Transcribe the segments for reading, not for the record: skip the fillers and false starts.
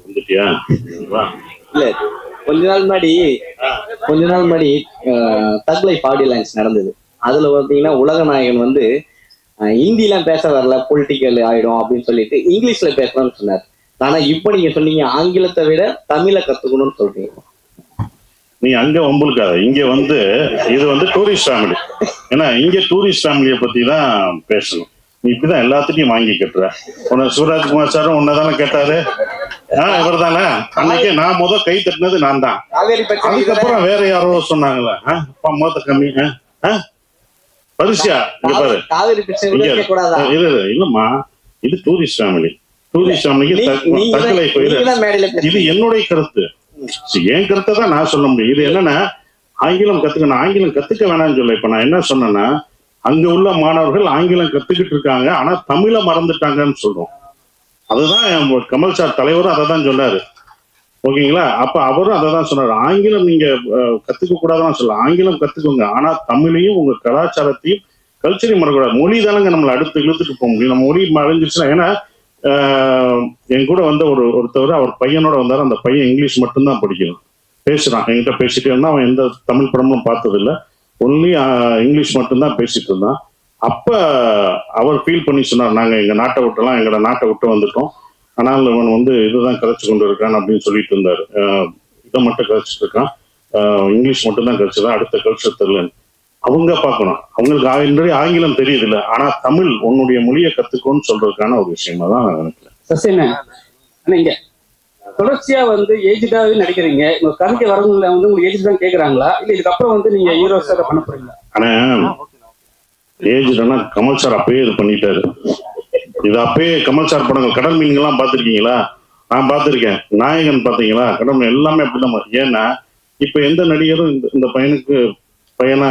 வந்துட்டியா? இல்ல கொஞ்ச நாள் முன்னாடி தக் லைஃப் ஆடியோ லான்ச் நடந்தது. அதுல பாத்தீங்கன்னா உலக நாயகன் வந்து ஹிந்திலாம் பேச வரல, பொலிட்டிக்கல் ஆயிடும் அப்படின்னு சொல்லிட்டு இங்கிலீஷ்ல பேசலாம்னு சொன்னார். ஆனா இப்ப நீங்க சொன்னீங்க ஆங்கிலத்தை விட தமிழை கத்துக்கணும்னு சொல்றீங்க. நீ அங்க வம்புலுக்காத, இங்க வந்து இது வந்து டூரிஸ்ட் ஃபேமிலி. ஏன்னா இங்க டூரிஸ்ட் ஃபேமிலியை பத்தி தான் பேசணும். நீ இப்படிதான் எல்லாத்துட்டையும் வாங்கி கட்டுற. உன்னை சிவராஜ்குமார் சாரும் உன்னதானே கேட்டாரு. இவர் தானே அன்னைக்கு நான் கை தட்டினது நான் தான். அதுக்கப்புறம் வேற யாரோ சொன்னாங்களே மொத்த கம்மி பரிசியா இங்க பாரு. இல்லம்மா, இது டூரிஸ்ட் ஃபேமிலி. டூரிஸ்ட் ஃபேமிலிக்கு தக்கலை இது என்னுடைய கருத்து. என் கருத்தை தான் நான் சொல்ல முடியும். இது என்னன்னா ஆங்கிலம் கத்துக்கணும், ஆங்கிலம் கத்துக்க வேணாம்னு சொல்ல. இப்ப நான் என்ன சொன்னேன்னா, அங்க உள்ள மாணவர்கள் ஆங்கிலம் கத்துக்கிட்டு இருக்காங்க, ஆனா தமிழை மறந்துட்டாங்கன்னு சொல்றோம். அதுதான் கமல் சார் தலைவரும் அதை தான் சொன்னாரு. ஓகேங்களா? அப்ப அவரும் அதை தான் சொன்னாரு. ஆங்கிலம் நீங்க கத்துக்க கூடாதுன்னு சொல்ல, ஆங்கிலம் கத்துக்கோங்க, ஆனா தமிழையும் உங்க கலாச்சாரத்தையும் கல்ச்சரையும் மறக்கூடாது. மொழி தானங்க நம்மளை அடுத்து இழுத்துட்டு போக முடியும். நம்ம மொழி அழிஞ்சிருச்சுன்னா, ஏன்னா என் கூட வந்த ஒருத்தவர் அவர் பையனோட வந்தாரு. அந்த பையன் இங்கிலீஷ் மட்டும்தான் படிக்கணும், பேசுறான். என்கிட்ட பேசிட்டு இருந்தா. அவன் எந்த தமிழ் படமும் பார்த்ததில்ல, ஒன்லி இங்கிலீஷ் மட்டும்தான் பேசிட்டு இருந்தான். அப்ப அவர் ஃபீல் பண்ணி சொன்னார், நாங்க எங்க நாட்டை விட்டுலாம், எங்களோட நாட்டை விட்டு வந்துட்டோம், ஆனால் இவன் வந்து இதுதான் கதைச்சு கொண்டு இருக்கான் அப்படின்னு சொல்லிட்டு இருந்தாரு. இதை மட்டும் கதைச்சிட்டு இருக்கான், இங்கிலீஷ் மட்டும் தான் கதைச்சுதான், அடுத்த கல்ச்சர் தெரியலன்னு. அவங்க பார்க்கணும். அவங்களுக்கு ஆங்கிலம் தெரியுது இல்லை, ஆனா தமிழ் உன்னுடைய மொழியை கத்துக்கணும்னு சொல்றதுக்கான ஒரு விஷயமா தான் நான் நினைக்கிறேன். இங்க தொடர்ச்சியா வந்து ஏஜ்டாவே நடிக்கிறீங்க. உங்க கதைக்கு வரவங்களை வந்து உங்களுக்கு ஏஜ் தான் கேக்குறாங்களா, இல்ல இதுக்கப்புறம் வந்து நீங்க ஹீரோஸா பண்ண போறீங்களா? ஆனா ஏஜ்னா கமல் சார் அப்பயே இது பண்ணிட்டாரு. இது அப்பயே கமல் சார் படங்கள் கடல் மீன்கள் எல்லாம் பார்த்திருக்கீங்களா? நான் பார்த்திருக்கேன். நாயகன் பாத்தீங்களா? கடல் மீன் எல்லாமே அப்படிதான். ஏன்னா இப்ப எந்த நடிகரும் இந்த பையனை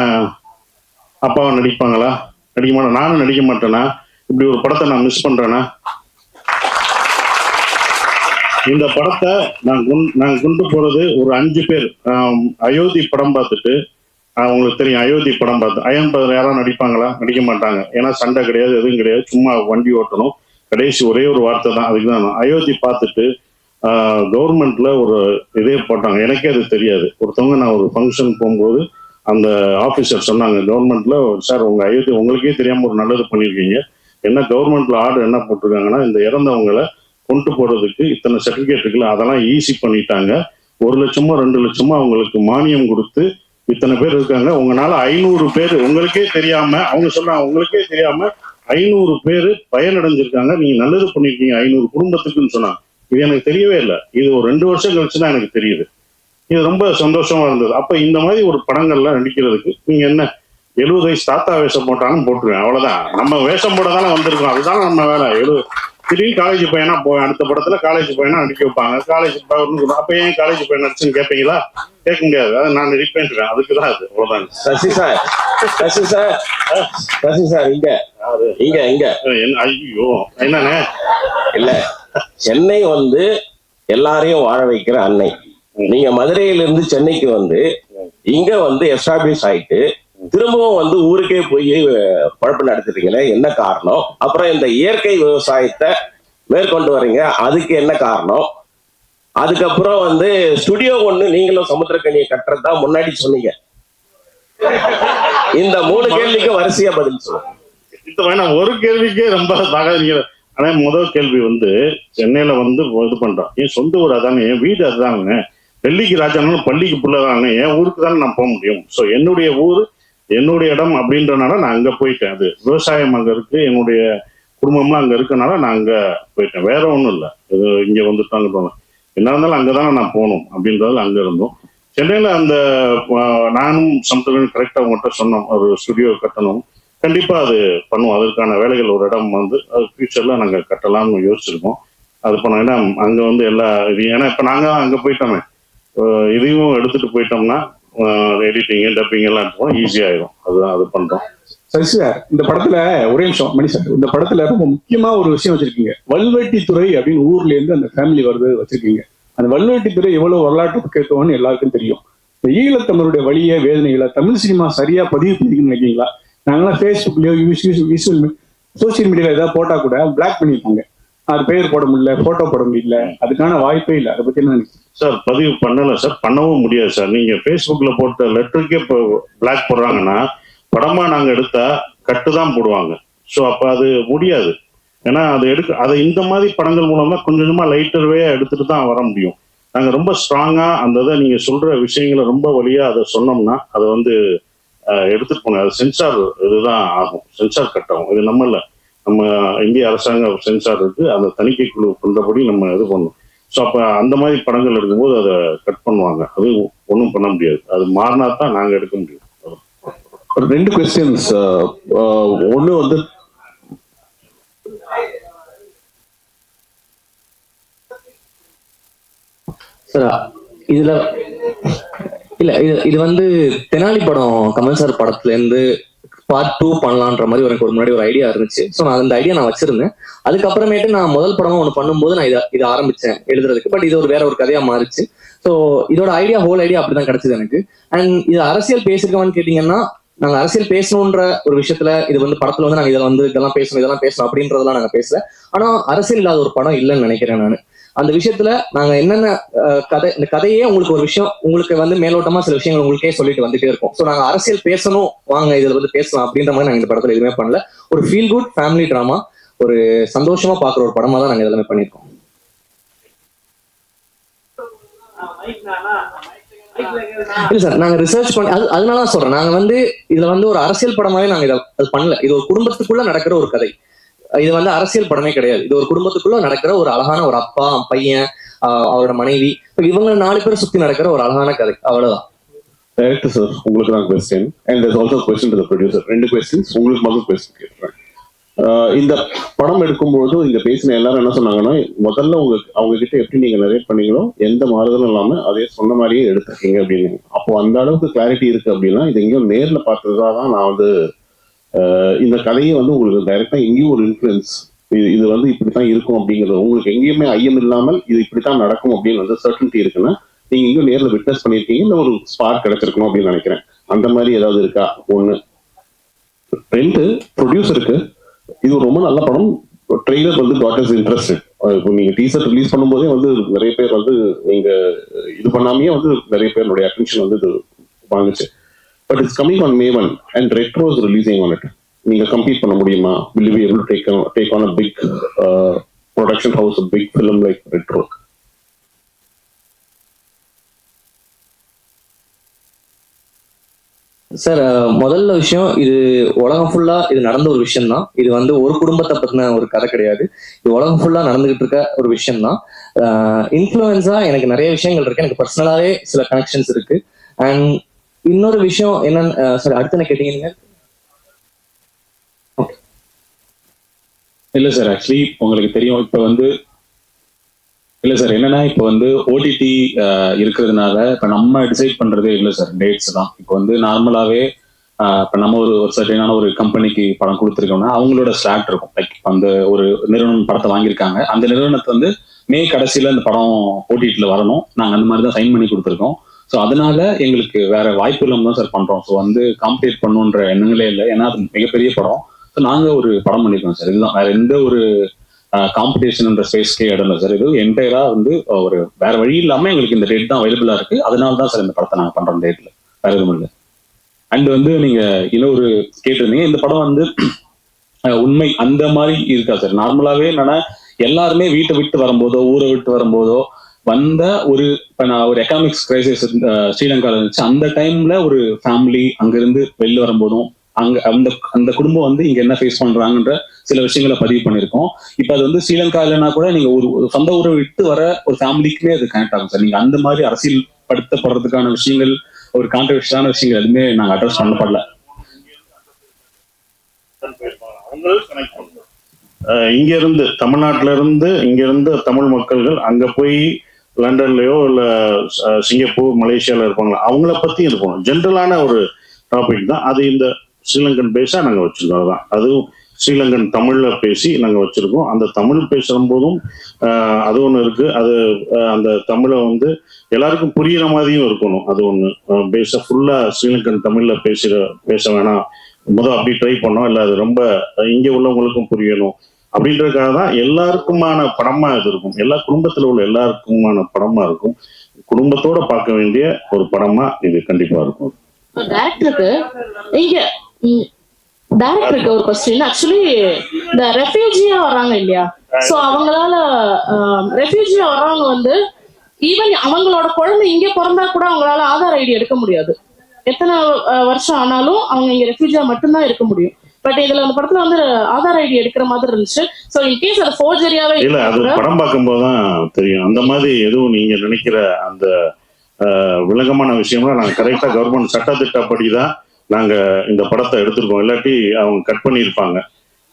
அப்பாவை நடிப்பாங்களா? நடிக்க மாட்டேன். நானும் நடிக்க மாட்டேனா? இப்படி ஒரு படத்தை நான் மிஸ் பண்றேன்னா? இந்த படத்தை நான் கொண்டு போறது ஒரு 5 பேர். அயோத்தி படம் பார்த்துட்டு, உங்களுக்கு தெரியும் அயோத்தி படம் பார்த்து அயன் பதர் யாராவது நடிப்பாங்களா? நடிக்க மாட்டாங்க. ஏன்னா சண்டை கிடையாது, எதுவும் கிடையாது, சும்மா வண்டி ஓட்டணும், கடைசி ஒரே ஒரு வார்த்தை தான். அதுக்கு தான் அயோத்தி பார்த்துட்டு கவர்மெண்ட்ல ஒரு இதே போட்டாங்க. எனக்கே அது தெரியாது. ஒருத்தவங்க நான் ஒரு ஃபங்க்ஷன் போகும்போது அந்த ஆபீசர் சொன்னாங்க, கவர்மெண்ட்ல சார் உங்க அயோத்தி உங்களுக்கே தெரியாம ஒரு நல்லது பண்ணிருக்கீங்க. என்ன கவர்மெண்ட்ல ஆர்டர் என்ன போட்டிருக்காங்கன்னா, இந்த இறந்தவங்களை கொண்டு போறதுக்கு இத்தனை சர்டிபிகேட் இருக்குல்ல, அதெல்லாம் ஈஸி பண்ணிட்டாங்க. 1 லட்சமோ 2 லட்சமோ அவங்களுக்கு மானியம் கொடுத்து இத்தனை பேர் இருக்காங்க, உங்களால 500 பேர் உங்களுக்கே தெரியாம, அவங்க சொல்றாங்க உங்களுக்கே தெரியாம 500 பேர் பயனடைஞ்சிருக்காங்க, நீங்க நல்லது பண்ணிருக்கீங்க 500 குடும்பத்துக்குன்னு சொன்னாங்க. இது எனக்கு தெரியவே இல்லை. இது ஒரு 2 வருஷம் கழிச்சுதான் எனக்கு தெரியுது. இது ரொம்ப சந்தோஷமா இருந்தது. அப்ப இந்த மாதிரி ஒரு படங்கள்லாம் நடிக்கிறதுக்கு நீங்க என்ன 70 வயசு தாத்தா வேஷம் போட்டாலும் போட்டுருவேன், அவ்வளவுதான். நம்ம வேஷம் போட தானே வந்திருக்கோம், அதுதான் நம்ம வேலை. திடீர்னு காலேஜ் பையனா போவேன், அடுத்த படத்துல காலேஜ் பையனா நடிக்க வைப்பாங்க. காலேஜ் அப்ப ஏன் காலேஜ் பையன் நடிச்சுன்னு கேட்பீங்களா? கேட்க முடியாது. அதை நான் ரிப்பேன், அதுக்குதான் அது, அவ்வளவுதான். சசி சார் இங்க ஐயோ என்னன்னு இல்ல, சென்னை வந்து எல்லாரையும் வாழ வைக்கிற அன்னை. நீங்க மதுரையிலிருந்து சென்னைக்கு வந்து இங்க வந்து எஸ்டாப்ளிஷ் ஆயிட்டு திரும்பவும் வந்து ஊருக்கே போய் பழப்பு நடத்துறீங்களே, என்ன காரணம்? அப்புறம் இந்த இயற்கை விவசாயத்தை மேற்கொண்டு வர்றீங்க, அதுக்கு என்ன காரணம்? அதுக்கப்புறம் வந்து ஸ்டுடியோ ஒண்ணு நீங்களும் சமுத்திரக்கனியை கட்டுறதுதான் முன்னாடி சொன்னீங்க. இந்த 3 கேள்விக்கு வரிசையா பதில் சொல்லுங்க. ஒரு கேள்விக்கே ரொம்ப தகாதீங்க. ஆனா முதல் கேள்வி வந்து சென்னையில வந்து இது பண்றோம். என் சொந்த ஊர் அதானே, என் வீடு அதுதாங்க. டெல்லிக்கு ராஜானாலும் பள்ளிக்கு பிள்ளைதானே, என் ஊருக்கு தானே நான் போக முடியும். ஸோ என்னுடைய ஊர் என்னுடைய இடம் அப்படின்றனால நான் அங்க போயிட்டேன். அது விவசாயம் அங்க இருக்கு, என்னுடைய குடும்பம்லாம் அங்க இருக்கனால நான் அங்க போயிட்டேன். வேற ஒன்றும் இல்லை. இது இங்க வந்துட்டாங்க, என்ன இருந்தாலும் அங்கதானே நான் போகணும் அப்படின்றதுல அங்க இருந்தோம். சென்னையில அந்த நானும் சம்திங் கரெக்டா உங்கள்கிட்ட சொன்னோம், ஒரு ஸ்டுடியோ கட்டணும், கண்டிப்பா அது பண்ணுவோம். அதற்கான வேலைகள் ஒரு இடம் வந்து அது ஃபியூச்சர்ல நாங்க கட்டலாம்னு யோசிச்சிருக்கோம். அது பண்ணோம். ஏன்னா அங்க வந்து எல்லா இதையும், ஏன்னா இப்ப நாங்க அங்க போயிட்டோமே, இதையும் எடுத்துட்டு போயிட்டோம்னா எடிட்டிங் டப்பிங் எல்லாம் எடுத்துவோம், ஈஸியா ஆயிடும். அதுதான் அது பண்றோம். சரி சார், இந்த படத்துல ஒரே நிமிஷம் மணி சார், இந்த படத்துல ரொம்ப முக்கியமா ஒரு விஷயம் வச்சிருக்கீங்க. வல்வெட்டித்துறை அப்படின்னு ஊர்ல இருந்து அந்த ஃபேமிலி வருது வச்சிருக்கீங்க. அந்த வல்வெட்டித்துறை எவ்வளவு வரலாற்று முக்கியத்துவம்னு எல்லாருக்கும் தெரியும். இந்த ஈழத்தமிழுடைய வழியை வேதனைகளை தமிழ் சினிமா சரியா பதிவு பண்ணிக்கணும்னு நினைக்கிறீங்களா? நாங்களாம் ஃபேஸ்புக்லயோ சோசியல் மீடியால ஏதாவது போட்டா கூட பிளாக் பண்ணியிருப்பாங்க. அது பெயர் போட முடியல, போட்டோ போட முடியல, அதுக்கான வாய்ப்பே இல்லை. அதை பத்தி என்ன நினைக்கிறீங்க? சார் பதிவு பண்ணல சார், பண்ணவும் முடியாது சார். நீங்க Facebookல போட்ட லெட்டருக்கே இப்போ பிளாக் போடுறாங்கன்னா படமா நாங்க எடுத்தா கட்டு தான் போடுவாங்க. ஸோ அப்ப அது முடியாது. ஏன்னா அது அதை இந்த மாதிரி படங்கள் மூலமா கொஞ்சம் கொஞ்சமா லைட்டர்வே எடுத்துட்டு தான் வர முடியும். நாங்க ரொம்ப ஸ்ட்ராங்கா அந்த இதை நீங்க சொல்ற விஷயங்களை ரொம்ப வழியா அதை சொன்னோம்னா அதை வந்து எடுத்துட்டு போங்க. அது சென்சார் இதுதான் ஆகும், சென்சார் கட் ஆகும். இது நம்ம இல்லை, நம்ம இந்திய அரசாங்க சென்சார் இருக்கு, அந்த தணிக்கை குழு பண்றபடி நம்ம இது பண்ணணும். ஸோ அப்போ அந்த மாதிரி படங்கள் எடுக்கும்போது அதை கட் பண்ணுவாங்க. அது ஒன்றும் பண்ண முடியாது, அது மாறினா தான் நாங்கள் எடுக்க முடியும். ஒரு 2 கொஸ்டின்ஸ். ஒன்று வந்து சார் இதுல இல்ல இது வந்து தெனாலி படம் கமல் சார் படத்துல இருந்து பார்ட் 2 பண்ணலான்ற மாதிரி எனக்கு ஒரு முன்னாடி ஒரு ஐடியா இருந்துச்சு. ஸோ நான் அந்த ஐடியா நான் வச்சிருந்தேன். அதுக்கப்புறமேட்டு நான் முதல் படமா ஒன்று பண்ணும்போது நான் இதை ஆரம்பிச்சேன் எழுதுறதுக்கு. பட் இது வேற ஒரு கதையா மாறிச்சு. ஸோ இதோட ஹோல் ஐடியா அப்படிதான் கிடைச்சது எனக்கு. அண்ட் இது அரசியல் பேசிருக்கோம்னு கேட்டீங்கன்னா, நாங்க அரசியல் பேசணுன்ற ஒரு விஷயத்துல இது வந்து படத்துல வந்து நாங்க இதெல்லாம் பேசணும் அப்படின்றதெல்லாம் நாங்க பேசல. ஆனா அரசியல் இல்லாத ஒரு படம் இல்லைன்னு நினைக்கிறேன் நான். அந்த விஷயத்துல நாங்க என்னென்ன இந்த கதையே உங்களுக்கு ஒரு விஷயம், உங்களுக்கு வந்து மேலோட்டமா சில விஷயங்கள் உங்களுக்கே சொல்லிட்டு வந்துட்டே இருக்கும். ஸோ நாங்க அரசியல் பேசணும், வாங்க இதுல வந்து பேசலாம் அப்படின்ற மாதிரி நாங்க இந்த படத்துல எதுவுமே பண்ணல. ஒரு ஃபீல் குட் ஃபேமிலி டிராமா, ஒரு சந்தோஷமா பாக்குற ஒரு படமா தான் நாங்க எல்லாமே பண்ணியிருக்கோம். இல்ல சார், நாங்க ரிசர்ச் பண்ணி அதனால சொல்றேன், நாங்க வந்து இதுல வந்து ஒரு அரசியல் படமாவே நாங்க அது பண்ணல. இது ஒரு குடும்பத்துக்குள்ள நடக்கிற ஒரு கதை. இது வந்து அரசியல் படமே கிடையாது. இது ஒரு குடும்பத்துக்குள்ள நடக்கிற ஒரு அழகான ஒரு அப்பா, பையன், அவரோட மனைவி, இவங்க 4 பேர் சுத்தி நடக்கிற ஒரு அழகான கதை, அவ்வளவுதான். டைரக்டர் சார், உங்களுக்கு தான் question. And there's also question to the producer. 2 questions. உங்களுக்கு மட்டும் கொஸ்டின் கேட்கிறேன். இந்த படம் எடுக்கும்போது இங்க பேசின எல்லாரும் என்ன சொன்னாங்கன்னா, முதல்ல அவங்க கிட்ட எப்படி நீங்க நரேட் பண்ணீங்களோ எந்த மாறுதலும் இல்லாம அதே சொன்ன மாதிரியே எடுத்துருக்கீங்க அப்படின்னு. அப்போ அந்த அளவுக்கு கிளாரிட்டி இருக்கு அப்படின்னா, இது எங்கேயும் நேர்ல பார்த்ததா தான் நான் வந்து இந்த கதையை வந்து உங்களுக்கு டைரக்டா எங்கேயும் ஒரு இன்ஃபுளுன்ஸ், இது வந்து இப்படித்தான் இருக்கும் அப்படிங்கிறது உங்களுக்கு எங்கேயுமே ஐயம் இல்லாமல் இது இப்படித்தான் நடக்கும் அப்படின்னு வந்து சர்டனிட்டி இருக்குன்னா, நீங்க எங்கேயும் நேர்ல விட்னஸ் பண்ணிருக்கீங்க, இல்லை ஒரு ஸ்பார்க் கிடைச்சிருக்கணும் அப்படின்னு நினைக்கிறேன். அந்த மாதிரி ஏதாவது இருக்கா? 1. 2, ப்ரொடியூசருக்கு இது ரொம்ப நல்ல படம், ட்ரெய்லர் வந்து காட் இஸ் இன்ட்ரெஸ்டட். இப்போ நீங்க டீசர் ரிலீஸ் பண்ணும்போதே வந்து நிறைய பேர் வந்து நீங்க இது பண்ணாமையே வந்து நிறைய பேருடைய அட்டென்ஷன் வந்து இது வாங்குச்சு. But it's coming on May 1 and Retro is releasing on it. நீங்க கம்ப்ளீட் பண்ண முடியுமா? will you be able to take on a big production house, a big film like Retro? Sir, முதல்ல விஷயம், இது உலகம் ஃபுல்லா இது நடந்த ஒரு விஷயம் தான். இது வந்து ஒரு குடும்பத்தை பத்தின ஒரு கதை கிடையாது. இது உலகம் ஃபுல்லா நடந்துகிட்டு இருக்க ஒரு விஷயம் தான். இன்ஃப்ளூயன்ஸா எனக்கு நிறைய விஷயங்கள் இருக்கு. எனக்கு பர்சனலாவே சில கனெக்ஷன்ஸ் இருக்கு. அண்ட் இன்னொரு விஷயம் என்னன்னு சார், அடுத்து என்ன கேட்டீங்க? இல்ல சார், ஆக்சுவலி உங்களுக்கு தெரியும், இப்ப வந்து இல்ல சார், என்னன்னா இப்ப வந்து ஓடிடி இருக்கிறதுனால இப்ப நம்ம டிசைட் பண்றதே இல்லை சார், டேட்ஸ் தான். இப்ப வந்து நார்மலாவே இப்ப நம்ம ஒரு சர்டைனான ஒரு கம்பெனிக்கு படம் கொடுத்துருக்கோம்னா அவங்களோட ஸ்லாட் இருக்கும். லைக் அந்த ஒரு நிறுவனம் படத்தை வாங்கியிருக்காங்க, அந்த நிறுவனத்தை வந்து மே கடைசியில இந்த படம் ஓடிடில வரணும், நாங்க அந்த மாதிரி தான் சைன் பண்ணி கொடுத்துருக்கோம். ஸோ அதனால எங்களுக்கு வேற வாய்ப்பு இல்லாம தான் சார் பண்றோம். ஸோ வந்து காம்படேட் பண்ணுன்ற எண்ணங்களே இல்லை, ஏன்னா அது மிகப்பெரிய படம். ஸோ நாங்க ஒரு படம் பண்ணியிருக்கோம் சார். இதுதான், வேற எந்த ஒரு காம்படிஷன்ன்ற ஸ்பேஸ்க்கே இடம் இல்லை சார். இது என்டையரா வந்து ஒரு வேற வழி இல்லாம எங்களுக்கு இந்த டேட் தான் அவைலபிளா இருக்கு. அதனால தான் சார் இந்த படத்தை நாங்க பண்றோம் டேட்ல, வேற எதுவும் இல்லை. அண்ட் வந்து நீங்க இன்னொரு கேட்டிருந்தீங்க, இந்த படம் வந்து உண்மை அந்த மாதிரி இருக்கா சார்? நார்மலாவே என்னன்னா, எல்லாருமே வீட்டை விட்டு வரும்போதோ ஊரை விட்டு வரும்போதோ வந்த ஒரு இப்ப நான் ஒரு எக்கனாமிக்ஸ் கிரைசிஸ் ஸ்ரீலங்கால இருந்துச்சு, அந்த டைம்ல ஒரு ஃபேமிலி அங்கிருந்து வெளில வரும்போதும் அங்க அந்த குடும்பம் வந்து இங்க என்ன ஃபேஸ் பண்றாங்கன்ற சில விஷயங்களை பதிவு பண்ணியிருக்கோம். இப்ப அது வந்து ஸ்ரீலங்கா இல்லைன்னா கூட நீங்க ஒரு சொந்த ஊரை விட்டு வர ஒரு ஃபேமிலிக்குமே அது கனெக்ட் ஆகும் சார். நீங்க அந்த மாதிரி அரசியல் படுத்தப்படுறதுக்கான விஷயங்கள், ஒரு கான்ட்ரவர்ஷியலான விஷயங்கள் எதுவுமே நாங்க அட்ரஸ் பண்ணப்படல. இங்க இருந்து தமிழ்நாட்டில இருந்து இங்க இருந்து தமிழ் மக்கள்கள் அங்க போய் லண்டன்லயோ இல்ல சிங்கப்பூர் மலேசியால இருப்பாங்களா, அவங்கள பத்தி இருக்கணும். ஜென்ரலான ஒரு டாபிக் தான் அது. இந்த ஸ்ரீலங்கன் பேஸா நாங்க வச்சிருக்கோம். அதுதான், அதுவும் ஸ்ரீலங்கன் தமிழ்ல பேசி நாங்க வச்சிருக்கோம். அந்த தமிழ் பேசுற போதும் அது ஒண்ணு இருக்கு. அது அந்த தமிழை வந்து எல்லாருக்கும் புரியுற மாதிரியும் இருக்கணும். அது ஒண்ணு பேச ஃபுல்லா ஸ்ரீலங்கன் தமிழ்ல பேச வேணாம், அப்படி ட்ரை பண்ணோம். இல்லை அது ரொம்ப இங்க உள்ளவங்களுக்கும் புரியணும் அப்படின்றதுக்காக தான் எல்லாருக்குமான படமா இது இருக்கும். எல்லா குடும்பத்துல உள்ள எல்லாருக்குமான படமா இருக்கும். குடும்பத்தோட பார்க்க வேண்டிய ஒரு படமா இது கண்டிப்பா இருக்கும். டைரக்டருக்கு இங்க டைரக்டருக்கு ஒரு கொஸ்டின். ஆக்சுவலி இந்த ரெஃப்யூஜியா வர்றாங்க இல்லையா, சோ அவங்களால ரெஃப்யூஜியா வர்றவங்க வந்து ஈவன் அவங்களோட குழந்தை இங்க பிறந்தா கூட அவங்களால ஆதார் ஐடி எடுக்க முடியாது. எத்தனை வருஷம் ஆனாலும் அவங்க இங்க ரெஃப்யூஜியா மட்டும்தான் இருக்க முடியும். பட் இதுல அந்த படத்துல வந்து ஆதார் ஐடி எடுக்கிற மாதிரி இருந்துச்சு. சோ இன்கேஸ் அது ஃபோர்ஜரியாவே இல்ல, அது படம் பார்க்கும்போது தான் தெரியும். அந்த மாதிரி எதுவும் நீங்க நினைக்கிற அந்த விளக்கமான விஷயம்லாம் நாங்க கரெக்டா கவர்மெண்ட் சட்டத்திட்டப்படி தான் நாங்க இந்த படத்தை எடுத்திருக்கோம். இல்லாட்டி அவங்க கட் பண்ணியிருப்பாங்க.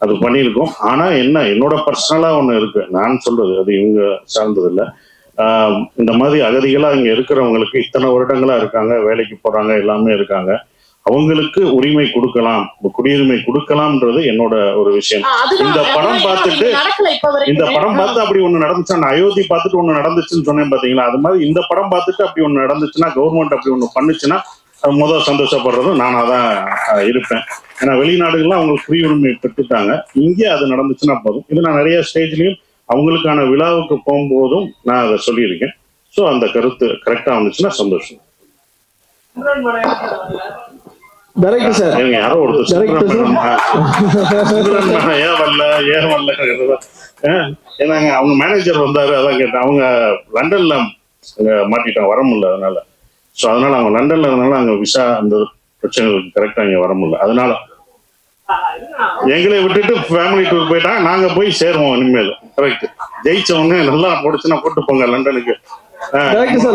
அது பண்ணியிருக்கோம். ஆனா என்ன, என்னோட பர்சனலா ஒண்ணு இருக்கு. நான் சொல்றது அது இவங்க சார்ந்தது இல்லை. இந்த மாதிரி அகதிகளா இங்க இருக்கிறவங்களுக்கு இத்தனை வருடங்களா இருக்காங்க, வேலைக்கு போறாங்க, எல்லாமே இருக்காங்க. அவங்களுக்கு உரிமை கொடுக்கலாம், குடியுரிமை கொடுக்கலாம்ன்றது என்னோட ஒரு விஷயம். இந்த படம் பார்த்துட்டு அப்படி ஒண்ணு நடந்துச்சா, நான் அயோத்தி பார்த்துட்டு ஒண்ணு நடந்துச்சுன்னு சொன்னேன் பாத்தீங்களா, அது மாதிரி இந்த படம் பார்த்துட்டு அப்படி ஒண்ணு நடந்துச்சுன்னா, கவர்மெண்ட் அப்படி ஒண்ணு பண்ணுச்சுன்னா முதல் சந்தோஷப்படுறதும் நானா தான் இருப்பேன். ஏன்னா வெளிநாடுகள்லாம் அவங்களுக்கு குடியுரிமை பெற்றுட்டாங்க. இங்கே அது நடந்துச்சுன்னா போதும். இது நான் நிறைய ஸ்டேஜ்லயும் அவங்களுக்கான விழாவுக்கு போகும்போதும் நான் அதை சொல்லியிருக்கேன். ஸோ அந்த கருத்து கரெக்டா வந்துச்சுன்னா சந்தோஷம். யாரோ ஒருத்தர் ஏன் வரல ஏன்னாங்க அவங்க மேனேஜர் வந்தாரு, அதான் கேட்டேன். அவங்க லண்டன்ல மாட்டிட்டாங்க, வர முடியல. அதனால ஸோ அதனால அவங்க லண்டன்ல இருந்தனால அங்க விசா அந்த பிரச்சனைகளுக்கு கரெக்டா இங்க வர முடியல. அதனால எங்களை விட்டுட்டு ஃபேமிலி டூர் போயிட்டாங்க. நாங்க போய் சேருவோம் இனிமேல். கரெக்ட். ஜெயிச்ச உடனே நல்லா போடுச்சுன்னா கூட்டு போங்க லண்டனுக்கு.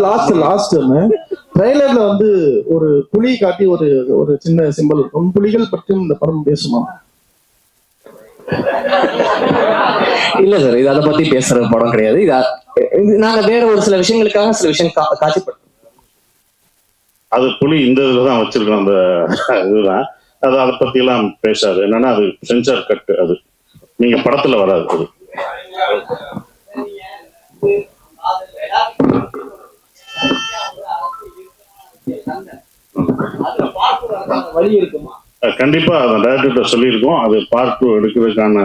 லாஸ்ட் ட்ரைலர்ல வந்து ஒரு புலி காட்டி ஒரு ஒரு சின்ன சிம்பல், புலிகள் பற்றியும் இந்த படம் பேசுமா? இல்ல சார், இது அதை பத்தி பேசுற படம் கிடையாது. இது நாங்க வேற ஒரு சில விஷயங்களுக்காக சில விஷயம் காட்சிப்படுத்தும். அது புலி இந்த இதுலதான் வச்சிருக்கோம். அந்த இதுதான் அது, அதை பத்தி எல்லாம் பேசாது. என்னன்னா அது சென்சார் கட், அது நீங்க படத்துல வராது. அது கண்டிப்பா அதை டைரக்டர் சொல்லியிருக்கோம். அது பார்ட் 2 எடுக்கிறதுக்கான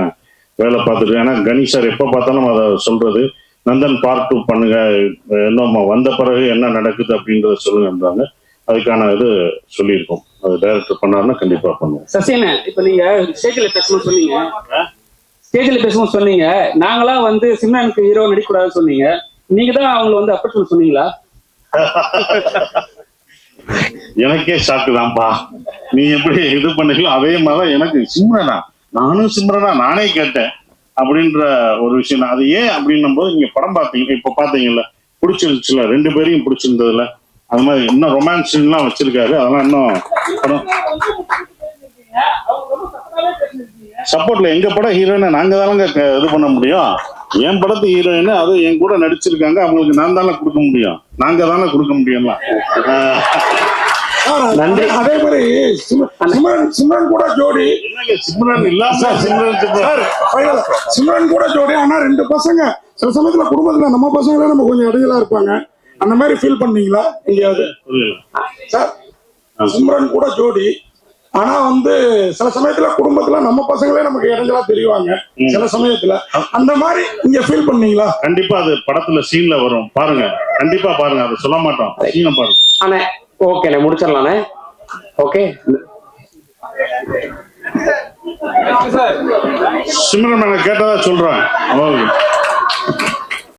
வேலை பார்த்துட்டு, ஏன்னா கணேஷ் சார் எப்ப பார்த்தாலும் அதை சொல்றது, நந்தன் பார்ட் 2 பண்ணுங்க, இன்னும் வந்த பிறகு என்ன நடக்குது அப்படின்றத சொல்லுங்கன்றாங்க. அதுக்கான இது சொல்லியிருக்கோம். அது டைரக்டர் பண்ணாருன்னா கண்டிப்பா பண்ணுவோம். சசியண்ணே, இப்ப நீங்க ஸ்டேஜ்ல பேசும்போது சொன்னீங்க நாங்களா வந்து சிம்ரனுக்கு ஹீரோ நடிக்கக்கூடாதுன்னு சொன்னீங்க. நீங்க தான் அவங்களை வந்து அப்படி சொன்னீங்களா? எனக்கே ஷாக்கு தான்ப்பா. நீ எப்படி இது பண்ணீங்களோ அதே மாதிரிதான் எனக்கு சிம்ரனா, நானும் சிம்ரனா நானே கேட்டேன் அப்படின்ற ஒரு விஷயம். அது ஏன் அப்படின்னும் போது நீங்க படம் பார்த்தீங்க, இப்ப பாத்தீங்கல்ல, பிடிச்சிருச்சுல, 2 பேரையும் பிடிச்சிருந்ததுல. அது மாதிரி இன்னும் ரொமான்ஸ் எல்லாம் வச்சிருக்காரு. அதெல்லாம் இன்னும் படம் சப்போர்ட்ல எங்க படம் ஹீரோயினை நாங்க தானங்க இது பண்ண முடியும். என் படத்து ஹீரோயின் அது என் கூட நடிச்சிருக்காங்க, அவங்களுக்கு நான் தானே கொடுக்க முடியும், நாங்க தானே கொடுக்க முடியும்ல. நன்றி. அதே மாதிரி சிம்ரன் கூட ஜோடி, சிம்ரன் இல்லாம சிம்ரன் கூட ஜோடி. ஆனா 2 பசங்க சில சமயத்துல குடும்பத்துல நம்ம பசங்களே நம்ம கொஞ்சம் இடைஞ்சலா இருப்பாங்க. அந்த மாதிரி ஃபீல் பண்ணீங்களா எங்கேயாவது? சார், சிம்ரன் கூட ஜோடி, ஆனா வந்து சில சமயத்துல குடும்பத்துல நம்ம பசங்களே நமக்கு இடைஞ்சலா தெரிவாங்க சில சமயத்துல. அந்த மாதிரி இங்க ஃபீல் பண்ணீங்களா? கண்டிப்பா அது படத்துல சீன்ல வரும், பாருங்க. கண்டிப்பா பாருங்க, அதை சொல்ல மாட்டோம், சீனை பாருங்க. அண்ணே ஓகே, முடிச்சிடலாண்ணே. ஓகே, சிம்ரன் கேட்டதா சொல்றேன்.